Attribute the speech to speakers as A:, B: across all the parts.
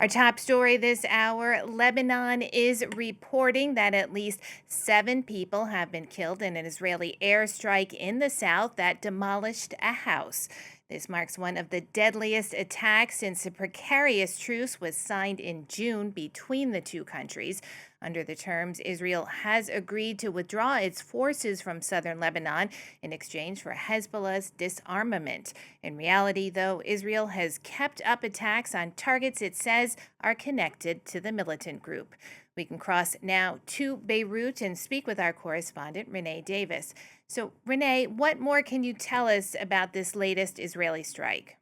A: Our top story this hour: Lebanon is reporting that at least 7 people have been killed in an Israeli airstrike in the south that demolished a house. This marks one of the deadliest attacks since a precarious truce was signed in June between the two countries. Under the terms, Israel has agreed to withdraw its forces from southern Lebanon in exchange for Hezbollah's disarmament. In reality, though, Israel has kept up attacks on targets it says are connected to the militant group. We can cross now to Beirut and speak with our correspondent, Renée Davis. So, Renee, what more can you tell us about this latest Israeli strike?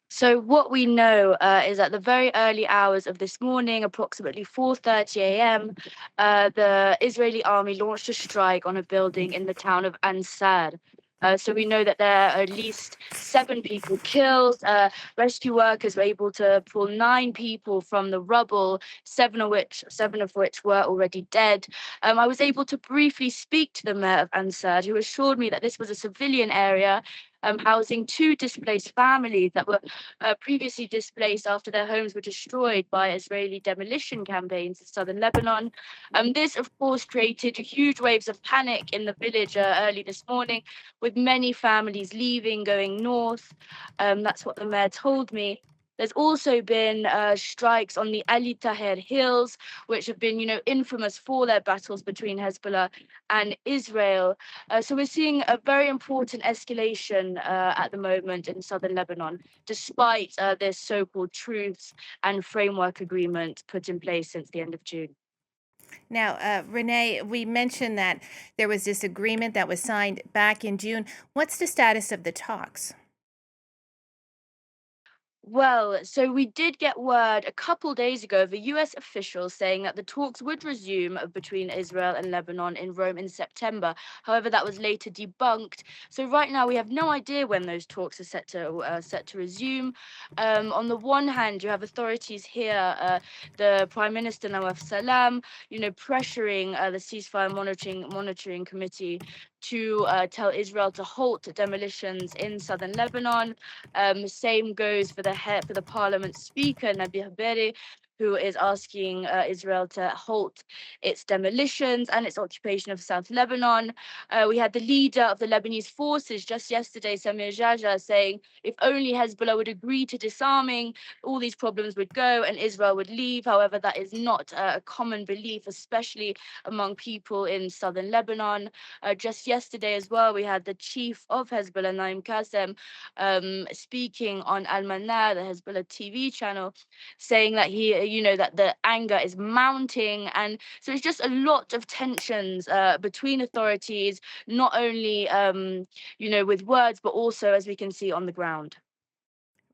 B: So what we know is at the very early hours of this morning, approximately 4:30 a.m., the Israeli army launched a strike on a building in the town of Ansar. So we know that there are at least 7 people killed. Rescue workers were able to pull 9 people from the rubble, seven of which were already dead. I was able to briefly speak to the mayor of Ansar, who assured me that this was a civilian area. Housing 2 displaced families that were previously displaced after their homes were destroyed by Israeli demolition campaigns in southern Lebanon. This, of course, created huge waves of panic in the village early this morning, with many families leaving, going north. That's what the mayor told me. There's also been strikes on the Ali Taher Hills, which have been, infamous for their battles between Hezbollah and Israel. So we're seeing a very important escalation at the moment in southern Lebanon, despite this so-called truce and framework agreement put in place since the end of June.
A: Now, Renee, we mentioned that there was this agreement that was signed back in June. What's the status of the talks?
B: Well, so we did get word a couple days ago of a US official saying that the talks would resume between Israel and Lebanon in Rome in September. However, that was later debunked. So right now we have no idea when those talks are set to resume. On the one hand, you have authorities here, the Prime Minister Nawaf Salam, pressuring the ceasefire monitoring committee to tell Israel to halt demolitions in southern Lebanon. Same goes for the parliament speaker, Nabi Berri, who is asking Israel to halt its demolitions and its occupation of South Lebanon. We had the leader of the Lebanese forces just yesterday, Samir Jaja, saying if only Hezbollah would agree to disarming, all these problems would go and Israel would leave. However, that is not a common belief, especially among people in southern Lebanon. Just yesterday as well, we had the chief of Hezbollah, Naim Qasem, speaking on Al Manar, the Hezbollah TV channel, saying that that the anger is mounting, and so it's just a lot of tensions between authorities, not only with words, but also as we can see on the ground.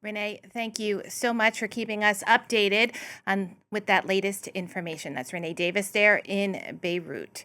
A: Renee, thank you so much for keeping us updated on with that latest information. That's Renée Davis there in Beirut.